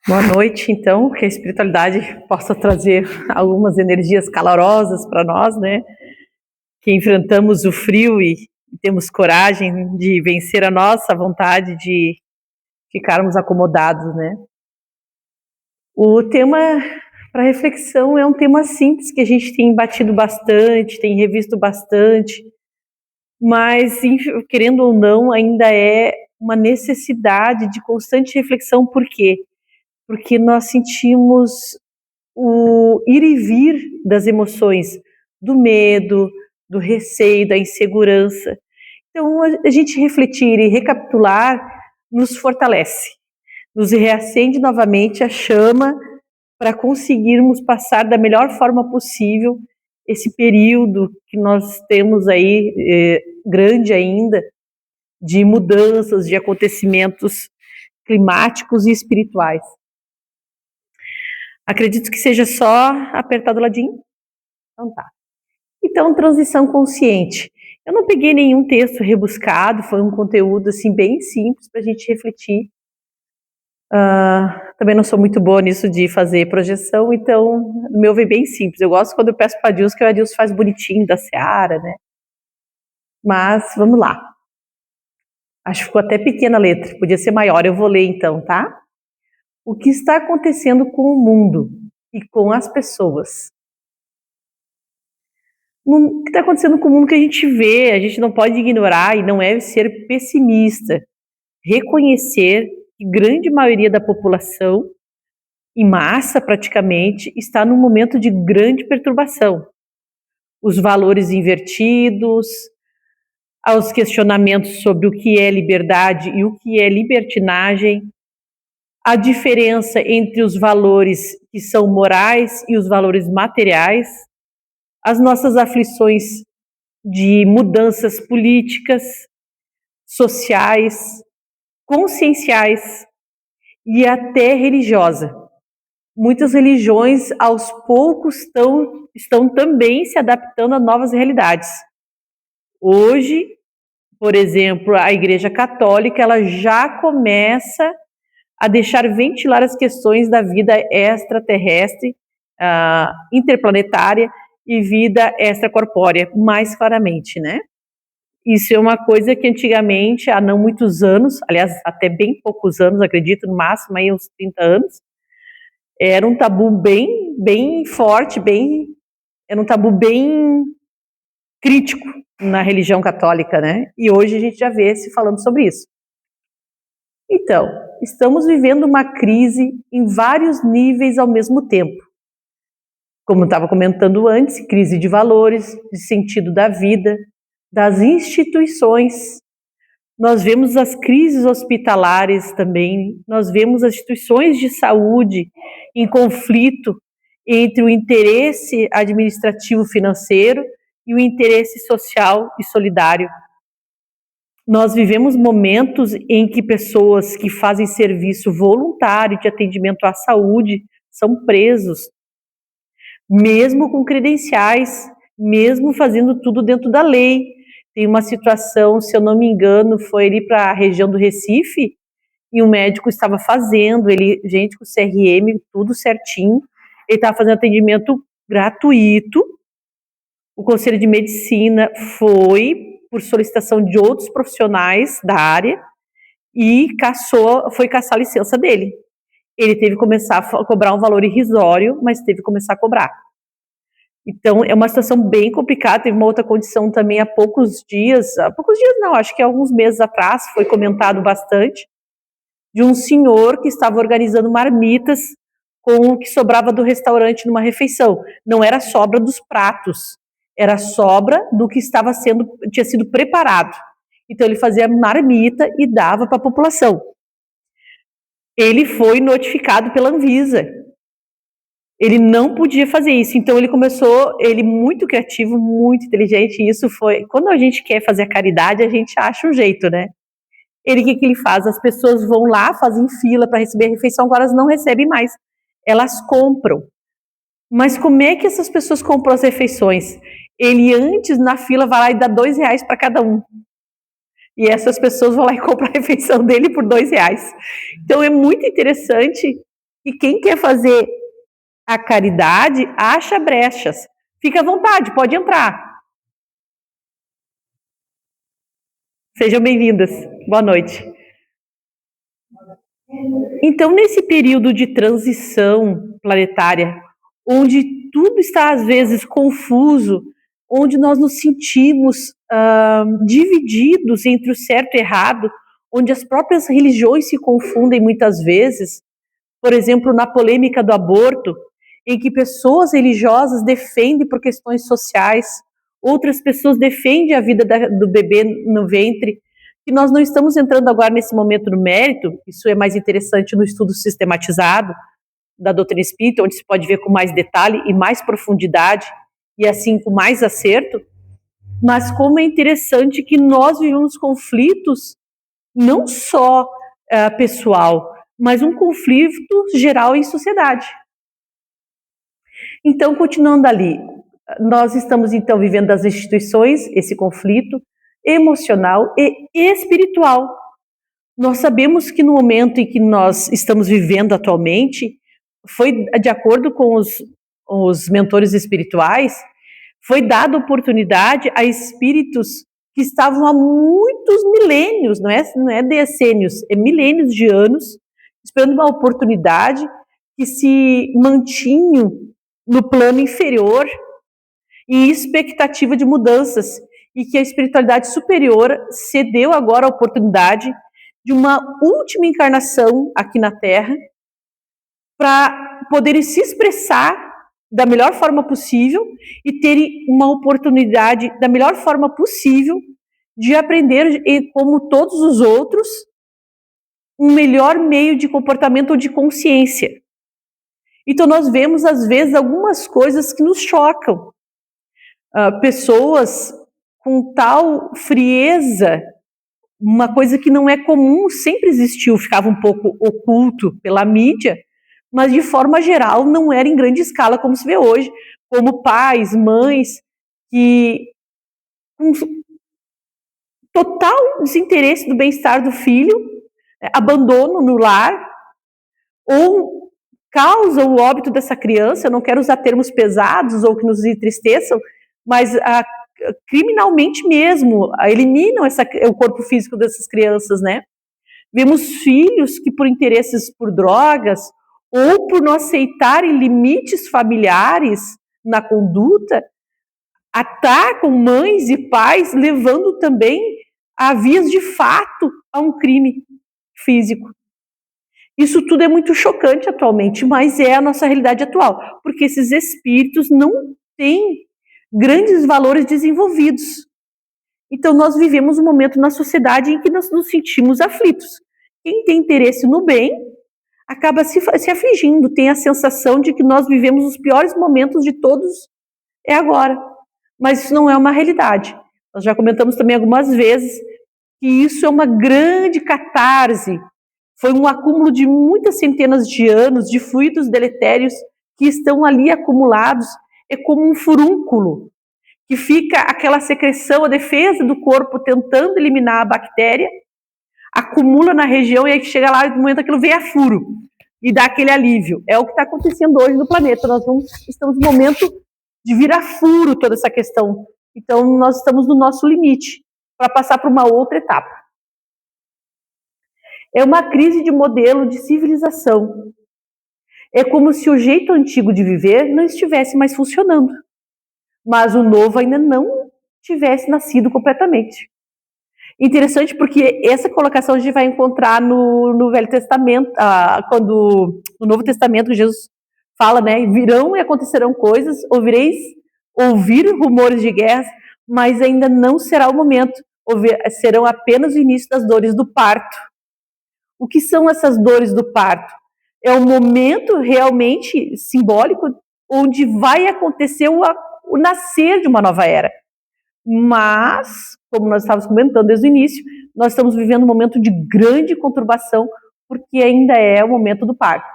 Boa noite, então, que a espiritualidade possa trazer algumas energias calorosas para nós, né? Que enfrentamos o frio e temos coragem de vencer a nossa vontade de ficarmos acomodados, né? O tema para reflexão é um tema simples que a gente tem batido bastante, tem revisto bastante, mas querendo ou não, ainda é uma necessidade de constante reflexão. Por quê? Porque nós sentimos o ir e vir das emoções, do medo, do receio, da insegurança. Então, a gente refletir e recapitular nos fortalece, nos reacende novamente a chama para conseguirmos passar da melhor forma possível esse período que nós temos aí, grande ainda, de mudanças, de acontecimentos climáticos e espirituais. Acredito que seja só apertar do ladinho. Então tá. Então, transição consciente. Eu não peguei nenhum texto rebuscado, foi um conteúdo assim bem simples para a gente refletir. Também não sou muito boa nisso de fazer projeção, então o meu veio bem simples. Eu gosto quando eu peço para a Dilson, que a Dilson faz bonitinho da Seara, né? Mas vamos lá. Acho que ficou até pequena a letra, podia ser maior. Eu vou ler então, tá? O que está acontecendo com o mundo e com as pessoas? O que está acontecendo com o mundo que a gente vê, a gente não pode ignorar e não é ser pessimista. Reconhecer que grande maioria da população, em massa praticamente, está num momento de grande perturbação. Os valores invertidos, aos questionamentos sobre o que é liberdade e o que é libertinagem, a diferença entre os valores que são morais e os valores materiais, as nossas aflições de mudanças políticas, sociais, conscienciais e até religiosa. Muitas religiões, aos poucos, estão também se adaptando a novas realidades. Hoje, por exemplo, a Igreja Católica ela já começa a deixar ventilar as questões da vida extraterrestre, interplanetária e vida extracorpórea, mais claramente, né? Isso é uma coisa que antigamente, há não muitos anos, aliás, até bem poucos anos, acredito, no máximo aí uns 30 anos, era um tabu bem forte, era um tabu bem crítico na religião católica, né? E hoje a gente já vê se falando sobre isso. Então, estamos vivendo uma crise em vários níveis ao mesmo tempo. Como eu estava comentando antes, crise de valores, de sentido da vida, das instituições. Nós vemos as crises hospitalares também, nós vemos as instituições de saúde em conflito entre o interesse administrativo financeiro e o interesse social e solidário. Nós vivemos momentos em que pessoas que fazem serviço voluntário de atendimento à saúde são presos, mesmo com credenciais, mesmo fazendo tudo dentro da lei. Tem uma situação, se eu não me engano, foi ali para a região do Recife, e um médico estava fazendo, gente, com CRM, tudo certinho, ele estava fazendo atendimento gratuito. O Conselho de Medicina foi, por solicitação de outros profissionais da área, e foi caçar a licença dele. Ele teve que começar a cobrar um valor irrisório, mas teve que começar a cobrar. Então, é uma situação bem complicada. Teve uma outra condição também há poucos dias não, acho que há alguns meses atrás, foi comentado bastante, de um senhor que estava organizando marmitas com o que sobrava do restaurante numa refeição. Não era sobra dos pratos, era sobra do que tinha sido preparado. Então, ele fazia marmita e dava para a população. Ele foi notificado pela Anvisa. Ele não podia fazer isso, então ele muito criativo, muito inteligente, e isso foi, quando a gente quer fazer a caridade, a gente acha um jeito, né? O que ele faz? As pessoas vão lá, fazem fila para receber a refeição, agora elas não recebem mais, elas compram. Mas como é que essas pessoas compram as refeições? Ele antes, na fila, vai lá e dá R$2 para cada um. E essas pessoas vão lá e compram a refeição dele por R$2. Então é muito interessante E quem quer fazer a caridade acha brechas. Fica à vontade, pode entrar. Sejam bem-vindas. Boa noite. Então, nesse período de transição planetária, onde tudo está às vezes confuso, onde nós nos sentimos divididos entre o certo e o errado, onde as próprias religiões se confundem muitas vezes, por exemplo, na polêmica do aborto, em que pessoas religiosas defendem por questões sociais, outras pessoas defendem a vida do bebê no ventre, que nós não estamos entrando agora nesse momento no mérito, isso é mais interessante no estudo sistematizado da doutrina espírita, onde se pode ver com mais detalhe e mais profundidade, e assim com mais acerto, mas como é interessante que nós vivemos conflitos não só pessoal, mas um conflito geral em sociedade. Então, continuando ali, nós estamos então vivendo das instituições esse conflito emocional e espiritual. Nós sabemos que no momento em que nós estamos vivendo atualmente, foi de acordo com os mentores espirituais, foi dada oportunidade a espíritos que estavam há muitos milênios, não é decênios, é milênios de anos, esperando uma oportunidade, que se mantinham no plano inferior em expectativa de mudanças, e que a espiritualidade superior cedeu agora a oportunidade de uma última encarnação aqui na Terra para poderem se expressar da melhor forma possível e terem uma oportunidade da melhor forma possível de aprender, como todos os outros, um melhor meio de comportamento ou de consciência. Então nós vemos às vezes algumas coisas que nos chocam. Pessoas com tal frieza, uma coisa que não é comum, sempre existiu, ficava um pouco oculto pela mídia, mas de forma geral não era em grande escala como se vê hoje, como pais, mães, que com total desinteresse do bem-estar do filho, abandono no lar, ou causa o óbito dessa criança. Eu não quero usar termos pesados ou que nos entristeçam, mas criminalmente mesmo, eliminam o corpo físico dessas crianças, né? Vemos filhos que por interesses por drogas ou por não aceitarem limites familiares na conduta, atacam mães e pais, levando também a vias de fato a um crime físico. Isso tudo é muito chocante atualmente, mas é a nossa realidade atual, porque esses espíritos não têm grandes valores desenvolvidos. Então nós vivemos um momento na sociedade em que nós nos sentimos aflitos. Quem tem interesse no bem acaba se afligindo, tem a sensação de que nós vivemos os piores momentos de todos, é agora. Mas isso não é uma realidade. Nós já comentamos também algumas vezes que isso é uma grande catarse, foi um acúmulo de muitas centenas de anos de fluidos deletérios que estão ali acumulados, é como um furúnculo, que fica aquela secreção, a defesa do corpo tentando eliminar a bactéria, acumula na região e aí chega lá, no momento aquilo vem a furo e dá aquele alívio. É o que está acontecendo hoje no planeta. Nós estamos no momento de vir a furo toda essa questão. Então nós estamos no nosso limite para passar para uma outra etapa. É uma crise de modelo de civilização. É como se o jeito antigo de viver não estivesse mais funcionando, mas o novo ainda não tivesse nascido completamente. Interessante porque essa colocação a gente vai encontrar no Velho Testamento, no Novo Testamento Jesus fala, né, virão e acontecerão coisas, ouvir rumores de guerras, mas ainda não será o momento, serão apenas o início das dores do parto. O que são essas dores do parto? É um momento realmente simbólico onde vai acontecer o nascer de uma nova era. Mas, como nós estávamos comentando desde o início, nós estamos vivendo um momento de grande conturbação, porque ainda é o momento do parto.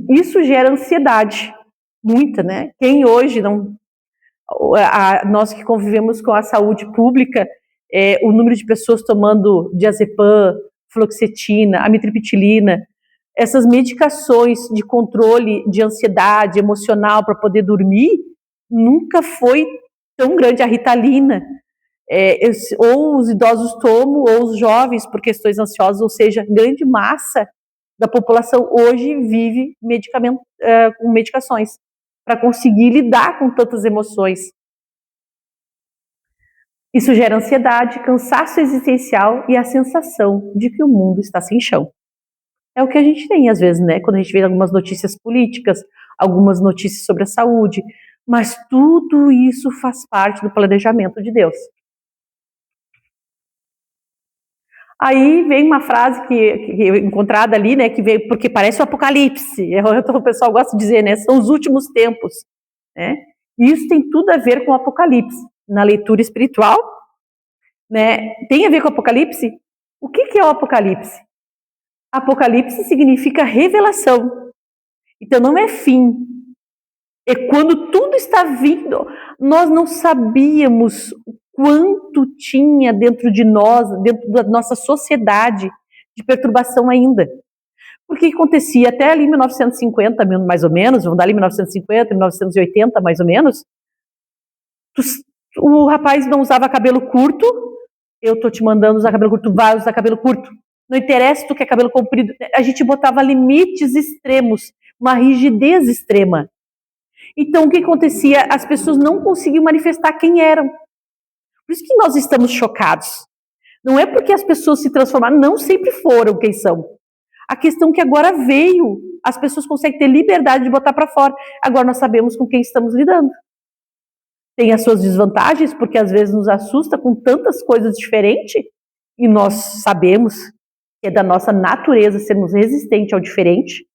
Isso gera ansiedade, muita, né? Quem hoje não... nós que convivemos com a saúde pública, o número de pessoas tomando diazepam, fluoxetina, amitriptilina, essas medicações de controle de ansiedade emocional para poder dormir, nunca foi tão grande. A Ritalina, ou os idosos tomam, ou os jovens por questões ansiosas, ou seja, grande massa da população hoje vive com medicações para conseguir lidar com tantas emoções. Isso gera ansiedade, cansaço existencial e a sensação de que o mundo está sem chão. É o que a gente tem às vezes, né? Quando a gente vê algumas notícias políticas, algumas notícias sobre a saúde, mas tudo isso faz parte do planejamento de Deus. Aí vem uma frase que encontrada ali, né, que veio porque parece o Apocalipse. O pessoal gosta de dizer, né, são os últimos tempos, né? E isso tem tudo a ver com o Apocalipse. Na leitura espiritual, né, tem a ver com o Apocalipse? O que é o Apocalipse? Apocalipse significa revelação. Então não é fim. É quando tudo está vindo. Nós não sabíamos o quanto tinha dentro de nós, dentro da nossa sociedade, de perturbação ainda. Porque acontecia até ali 1950, mais ou menos, vamos dar ali 1950, 1980, mais ou menos, o rapaz não usava cabelo curto, eu tô te mandando usar cabelo curto, vai usar cabelo curto. Não interessa se tu quer cabelo comprido. A gente botava limites extremos, uma rigidez extrema. Então, o que acontecia? As pessoas não conseguiam manifestar quem eram. Por isso que nós estamos chocados. Não é porque as pessoas se transformaram, não sempre foram quem são. A questão que agora veio, as pessoas conseguem ter liberdade de botar para fora. Agora nós sabemos com quem estamos lidando. Tem as suas desvantagens, porque às vezes nos assusta com tantas coisas diferentes, e nós sabemos que é da nossa natureza sermos resistentes ao diferente.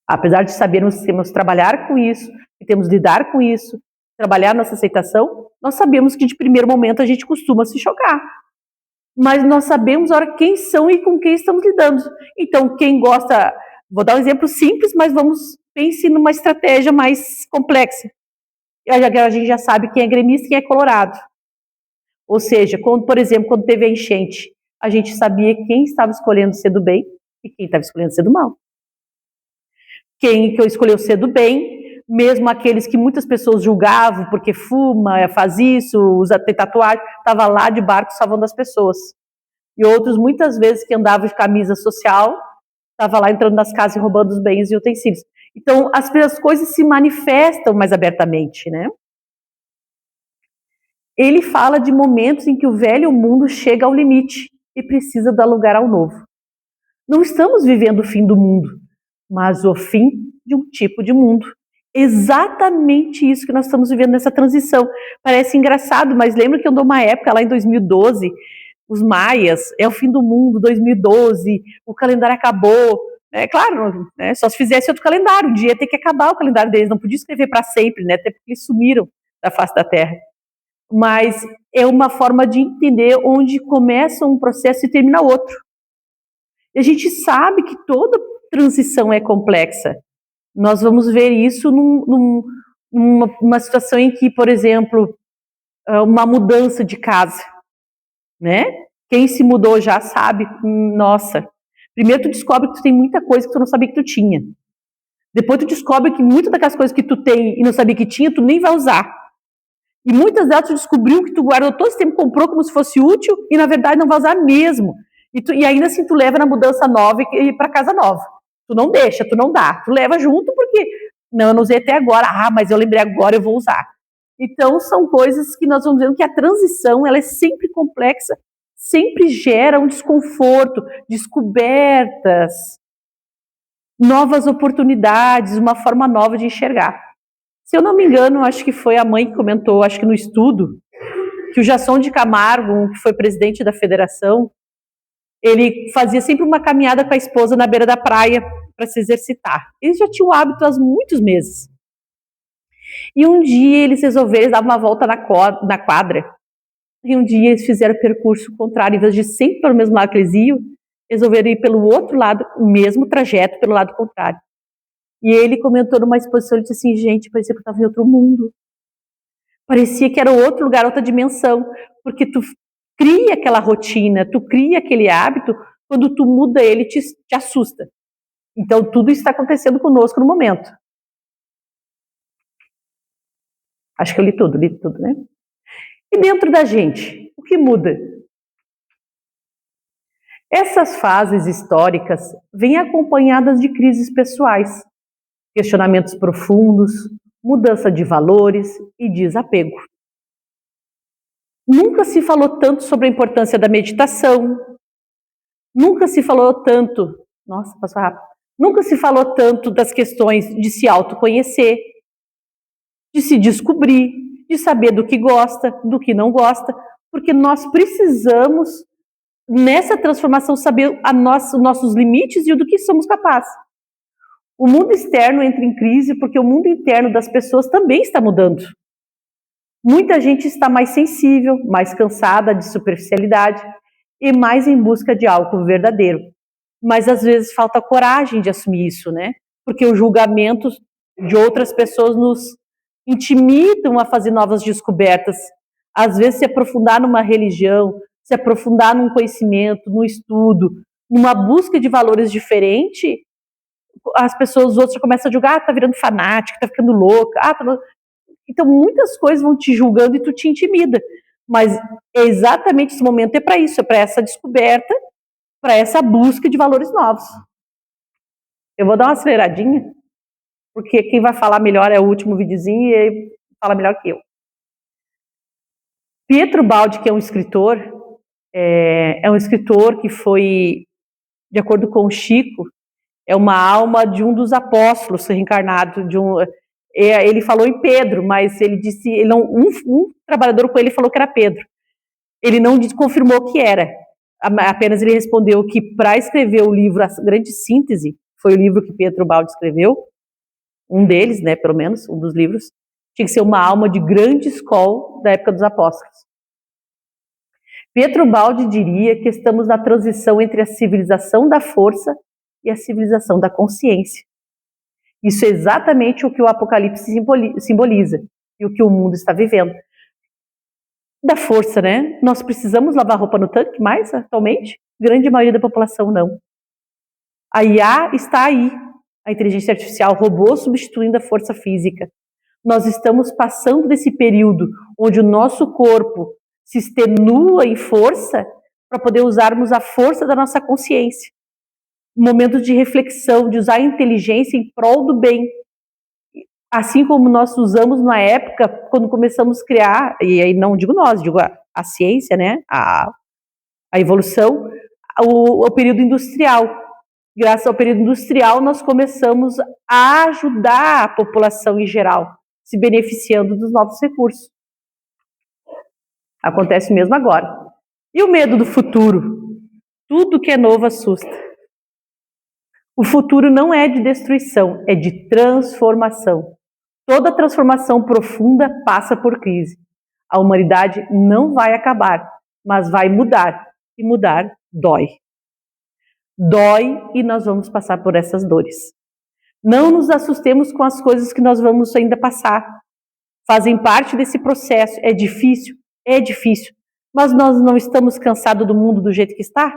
Apesar de sabermos que temos que trabalhar com isso, que temos que lidar com isso, trabalhar nossa aceitação, nós sabemos que de primeiro momento a gente costuma se chocar. Mas nós sabemos agora quem são e com quem estamos lidando. Então, quem gosta, vou dar um exemplo simples, mas pense numa estratégia mais complexa. A gente já sabe quem é gremista e quem é colorado. Ou seja, por exemplo, quando teve a enchente, a gente sabia quem estava escolhendo ser do bem e quem estava escolhendo ser do mal. Quem que escolheu ser do bem, mesmo aqueles que muitas pessoas julgavam porque fuma, faz isso, tem tatuagem, estava lá de barco salvando as pessoas. E outros, muitas vezes, que andavam de camisa social, estava lá entrando nas casas e roubando os bens e utensílios. Então, as coisas se manifestam mais abertamente, né? Ele fala de momentos em que o velho mundo chega ao limite e precisa dar lugar ao novo. Não estamos vivendo o fim do mundo, mas o fim de um tipo de mundo. Exatamente isso que nós estamos vivendo nessa transição. Parece engraçado, mas lembra que andou uma época lá em 2012, os maias, é o fim do mundo, 2012, o calendário acabou. É claro, né, só se fizesse outro calendário, um dia ia ter que acabar o calendário deles, não podia escrever para sempre, né, até porque eles sumiram da face da Terra. Mas é uma forma de entender onde começa um processo e termina outro. E a gente sabe que toda transição é complexa. Nós vamos ver isso numa situação em que, por exemplo, uma mudança de casa, né? Quem se mudou já sabe, nossa, primeiro tu descobre que tu tem muita coisa que tu não sabia que tu tinha. Depois tu descobre que muitas daquelas coisas que tu tem e não sabia que tinha, tu nem vai usar. E muitas delas tu descobriu que tu guardou todo esse tempo, comprou como se fosse útil e na verdade não vai usar mesmo. E ainda assim tu leva na mudança nova e para casa nova. Tu não deixa, tu não dá. Tu leva junto porque, não, eu não usei até agora. Ah, mas eu lembrei agora, eu vou usar. Então são coisas que nós vamos vendo que a transição ela é sempre complexa, sempre gera um desconforto, descobertas, novas oportunidades, uma forma nova de enxergar. Se eu não me engano, acho que foi a mãe que comentou, acho que no estudo, que o Jason de Camargo, que foi presidente da federação, ele fazia sempre uma caminhada com a esposa na beira da praia para se exercitar. Eles já tinham o hábito há muitos meses. E um dia eles resolveram, eles davam uma volta na quadra, e um dia eles fizeram o percurso contrário, em vez de sempre pelo mesmo lado que eles iam, resolveram ir pelo outro lado, o mesmo trajeto, pelo lado contrário. E ele comentou numa exposição, ele disse assim, gente, parecia que eu estava em outro mundo. Parecia que era outro lugar, outra dimensão, porque cria aquela rotina, tu cria aquele hábito, quando tu muda ele, te assusta. Então, tudo está acontecendo conosco no momento. Acho que eu li tudo, né? E dentro da gente, o que muda? Essas fases históricas vêm acompanhadas de crises pessoais, questionamentos profundos, mudança de valores e desapego. Nunca se falou tanto sobre a importância da meditação, nunca se falou tanto, nossa, passou rápido, nunca se falou tanto das questões de se autoconhecer, de se descobrir, de saber do que gosta, do que não gosta, porque nós precisamos, nessa transformação, saber os nossos limites e do que somos capazes. O mundo externo entra em crise porque o mundo interno das pessoas também está mudando. Muita gente está mais sensível, mais cansada de superficialidade e mais em busca de algo verdadeiro. Mas às vezes falta coragem de assumir isso, né? Porque os julgamentos de outras pessoas nos intimidam a fazer novas descobertas. Às vezes se aprofundar numa religião, se aprofundar num conhecimento, num estudo, numa busca de valores diferentes, as pessoas, os outros começam a julgar, tá virando fanática, tá ficando louca, Então muitas coisas vão te julgando e tu te intimida. Mas é exatamente esse momento, é para isso, é para essa descoberta, para essa busca de valores novos. Eu vou dar uma aceleradinha, porque quem vai falar melhor é o último videozinho e ele fala melhor que eu. Pietro Baldi, que é um escritor que foi, de acordo com o Chico, é uma alma de um dos apóstolos reencarnado, ele falou em Pedro, mas ele disse, um trabalhador com ele falou que era Pedro. Ele não confirmou que era, apenas ele respondeu que para escrever o livro A Grande Síntese, foi o livro que Pietro Baldi escreveu, um deles, né, pelo menos, um dos livros, tinha que ser uma alma de grande escola da época dos apóstolos. Pietro Baldi diria que estamos na transição entre a civilização da força e a civilização da consciência. Isso é exatamente o que o Apocalipse simboliza e o que o mundo está vivendo. Da força, né? Nós precisamos lavar roupa no tanque mais atualmente? Grande maioria da população não. A IA está aí, a inteligência artificial, robô substituindo a força física. Nós estamos passando desse período onde o nosso corpo se extenua em força para poder usarmos a força da nossa consciência. Um momento de reflexão, de usar a inteligência em prol do bem. Assim como nós usamos na época, quando começamos a criar, e aí não digo nós, digo a ciência, né? A evolução, o período industrial. Graças ao período industrial, nós começamos a ajudar a população em geral, se beneficiando dos novos recursos. Acontece mesmo agora. E o medo do futuro? Tudo que é novo assusta. O futuro não é de destruição, é de transformação. Toda transformação profunda passa por crise. A humanidade não vai acabar, mas vai mudar. E mudar dói. Dói e nós vamos passar por essas dores. Não nos assustemos com as coisas que nós vamos ainda passar. Fazem parte desse processo. É difícil, mas nós não estamos cansados do mundo do jeito que está?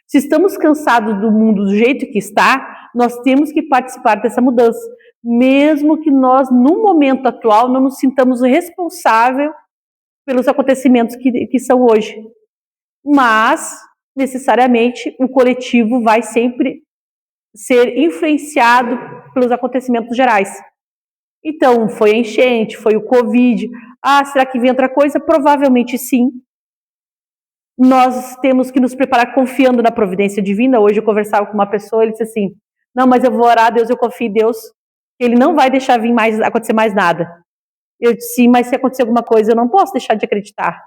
Se estamos cansados do mundo do jeito que está, nós temos que participar dessa mudança, mesmo que nós, no momento atual, não nos sintamos responsáveis pelos acontecimentos que são hoje. Mas, necessariamente, o coletivo vai sempre ser influenciado pelos acontecimentos gerais. Então, foi a enchente, foi o Covid. Será que vem outra coisa? Provavelmente sim. Nós temos que nos preparar confiando na providência divina. Hoje eu conversava com uma pessoa, ele disse assim, não, mas eu vou orar a Deus, eu confio em Deus, Ele não vai deixar acontecer mais nada. Eu disse, sim, mas se acontecer alguma coisa, eu não posso deixar de acreditar.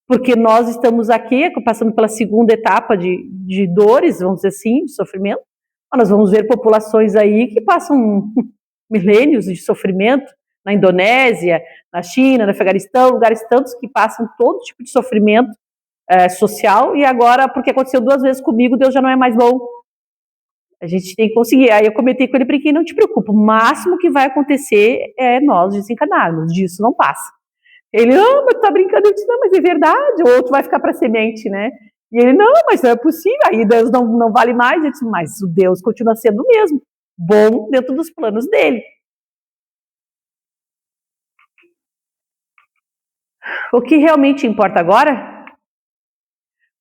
Porque nós estamos aqui, passando pela segunda etapa de dores, vamos dizer assim, de sofrimento. Nós vamos ver populações aí que passam milênios de sofrimento, na Indonésia, na China, no Afeganistão, lugares tantos que passam todo tipo de sofrimento social, e agora, porque aconteceu 2 vezes comigo, Deus já não é mais bom. A gente tem que conseguir. Aí eu comentei com ele, porque não te preocupa, o máximo que vai acontecer é nós desencarnarmos, disso não passa. Ele, não, mas tu tá brincando. Eu disse, não, mas é verdade, ou tu vai ficar para semente, né? E ele, não, mas não é possível, aí Deus não vale mais. Eu disse, mas o Deus continua sendo o mesmo, bom dentro dos planos dele. O que realmente importa agora?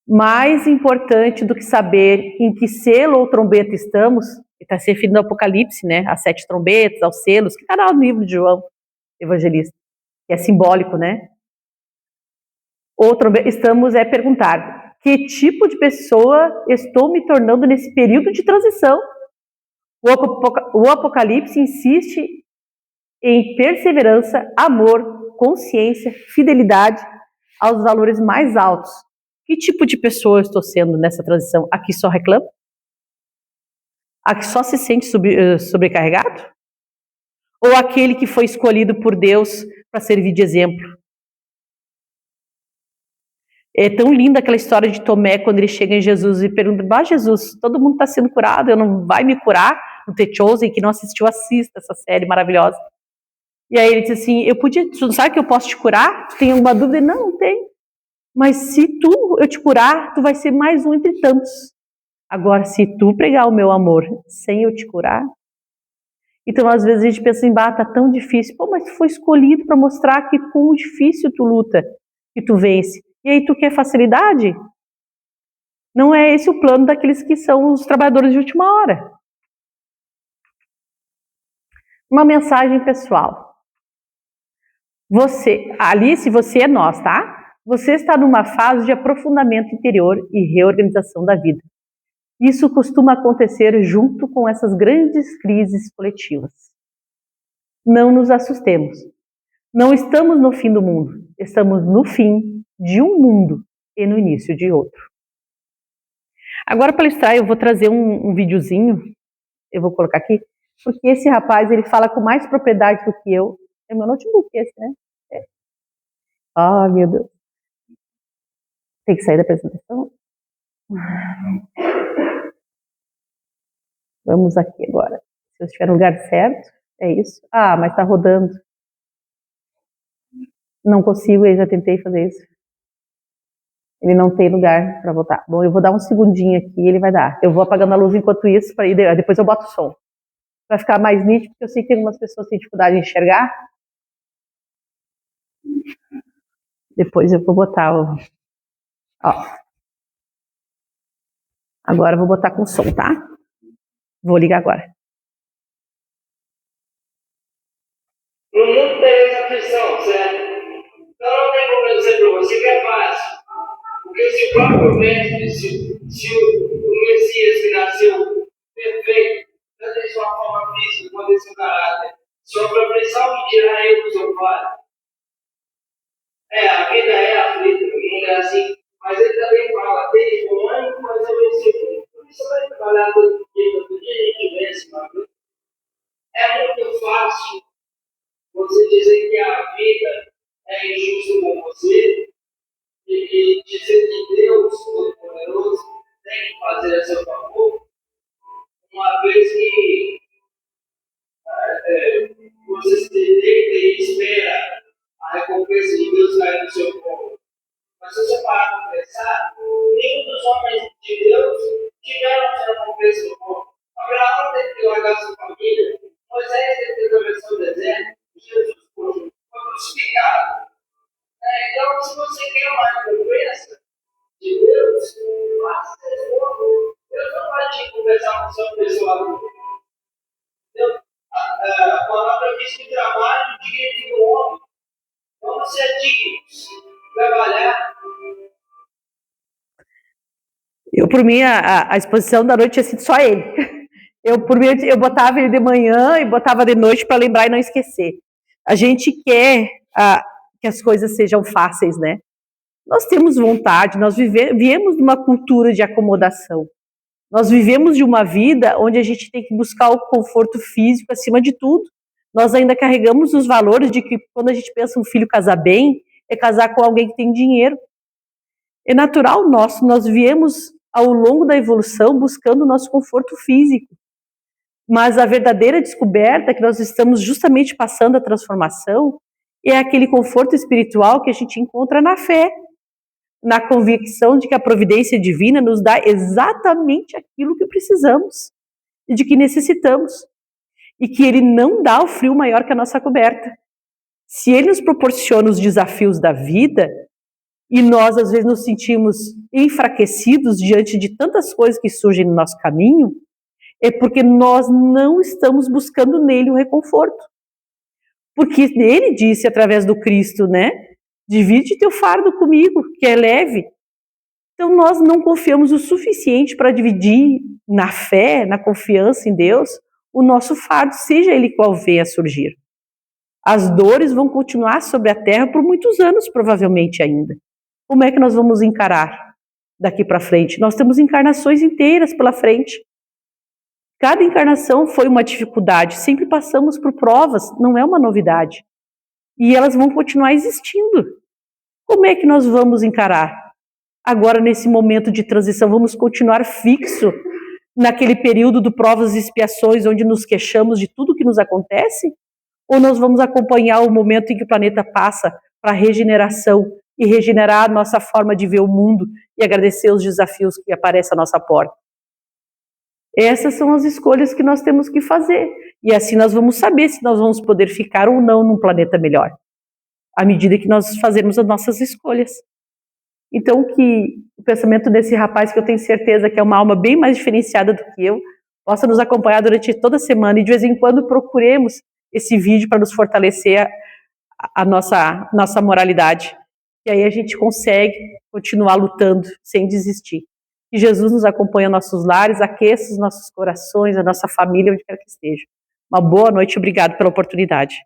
Mais importante do que saber em que selo ou trombeta estamos, está se referindo ao Apocalipse, né? As 7 trombetas, aos selos, que está no livro de João Evangelista, que é simbólico, né? Estamos a perguntar, que tipo de pessoa estou me tornando nesse período de transição? O Apocalipse insiste em perseverança, amor, consciência, fidelidade aos valores mais altos. Que tipo de pessoa eu estou sendo nessa transição? A que só reclama? A que só se sente sobrecarregado? Ou aquele que foi escolhido por Deus para servir de exemplo? É tão linda aquela história de Tomé, quando ele chega em Jesus e pergunta, Jesus, todo mundo está sendo curado, eu não vai me curar? No The Chosen, que não assistiu, assista essa série maravilhosa. E aí ele diz assim, tu não sabe que eu posso te curar? Tu tem alguma dúvida? Não tem. Mas se eu te curar, tu vai ser mais um entre tantos. Agora, se tu pregar o meu amor sem eu te curar... Então, às vezes a gente pensa em, tá tão difícil. Pô, mas tu foi escolhido para mostrar que quão difícil tu luta, que tu vence. E aí tu quer facilidade? Não é esse o plano daqueles que são os trabalhadores de última hora. Uma mensagem pessoal. Alice, você é nós, tá? Você está numa fase de aprofundamento interior e reorganização da vida. Isso costuma acontecer junto com essas grandes crises coletivas. Não nos assustemos. Não estamos no fim do mundo. Estamos no fim de um mundo e no início de outro. Agora, para ilustrar, eu vou trazer um videozinho. Eu vou colocar aqui. Porque esse rapaz, ele fala com mais propriedade do que eu. É meu notebook esse, né? É. Ah, meu Deus. Tem que sair da apresentação? Vamos aqui agora. Se eu estiver no lugar certo, é isso. Ah, mas tá rodando. Não consigo, eu já tentei fazer isso. Ele não tem lugar para voltar. Bom, eu vou dar um segundinho aqui e ele vai dar. Eu vou apagando a luz enquanto isso, depois eu boto o som. Para ficar mais nítido, porque eu sei que algumas pessoas têm dificuldade de enxergar. Depois eu vou botar o... Ó. Agora eu vou botar com som, tá? Vou ligar agora. No mundo tem essa aflição, certo? Então não tem como eu dizer para você que é fácil. Porque se o próprio mestre, se o Messias que nasceu perfeito, tanto em sua forma física quanto em seu caráter, sua perfeição que dirá eu do seu pai. A vida é aflita, o mundo é assim. Mas ele também fala, tem bom ânimo, mas eu venci o mundo. Por isso vai trabalhar todo dia a gente vence, mas é muito fácil você dizer que a vida é injusta com você e dizer que Deus, Todo-Poderoso, tem que fazer a seu favor, uma vez que você se deita e espera a recompensa de Deus cair no seu colo. Mas se você parar para pensar, nenhum dos homens de Deus tiveram essa recompensa no colo. Abraão teve que largar sua família, Moisés teve que atravessar o deserto, Jesus foi crucificado. Então, se você quer uma recompensa de Deus, faça esforço. Deus não vai te conversar com seu pessoal. A palavra diz que trabalho digno do homem. Vamos ser dignos, trabalhar. Por mim, a exposição da noite tinha sido só ele. Por mim, eu botava ele de manhã e botava de noite para lembrar e não esquecer. A gente quer que as coisas sejam fáceis, né? Nós temos vontade, nós viemos de uma cultura de acomodação. Nós vivemos de uma vida onde a gente tem que buscar o conforto físico acima de tudo. Nós ainda carregamos os valores de que quando a gente pensa um filho casar bem, é casar com alguém que tem dinheiro. É natural nosso, nós viemos ao longo da evolução buscando o nosso conforto físico. Mas a verdadeira descoberta é que nós estamos justamente passando a transformação é aquele conforto espiritual que a gente encontra na fé, na convicção de que a providência divina nos dá exatamente aquilo que precisamos e de que necessitamos, e que Ele não dá o frio maior que a nossa coberta. Se Ele nos proporciona os desafios da vida, e nós às vezes nos sentimos enfraquecidos diante de tantas coisas que surgem no nosso caminho, é porque nós não estamos buscando nele o reconforto. Porque Ele disse através do Cristo, né? Divide teu fardo comigo, que é leve. Então nós não confiamos o suficiente para dividir na fé, na confiança em Deus, o nosso fardo, seja ele qual venha a surgir. As dores vão continuar sobre a terra por muitos anos, provavelmente ainda. Como é que nós vamos encarar daqui para frente? Nós temos encarnações inteiras pela frente. Cada encarnação foi uma dificuldade, sempre passamos por provas, não é uma novidade. E elas vão continuar existindo. Como é que nós vamos encarar? Agora, nesse momento de transição, vamos continuar fixo naquele período de provas e expiações, onde nos queixamos de tudo que nos acontece? Ou nós vamos acompanhar o momento em que o planeta passa para a regeneração e regenerar a nossa forma de ver o mundo e agradecer os desafios que aparecem à nossa porta? Essas são as escolhas que nós temos que fazer. E assim nós vamos saber se nós vamos poder ficar ou não num planeta melhor, à medida que nós fazemos as nossas escolhas. Então, que o pensamento desse rapaz, que eu tenho certeza que é uma alma bem mais diferenciada do que eu, possa nos acompanhar durante toda a semana e de vez em quando procuremos esse vídeo para nos fortalecer a nossa moralidade. E aí a gente consegue continuar lutando sem desistir. Que Jesus nos acompanhe em nossos lares, aqueça os nossos corações, a nossa família, onde quer que esteja. Uma boa noite e obrigado pela oportunidade.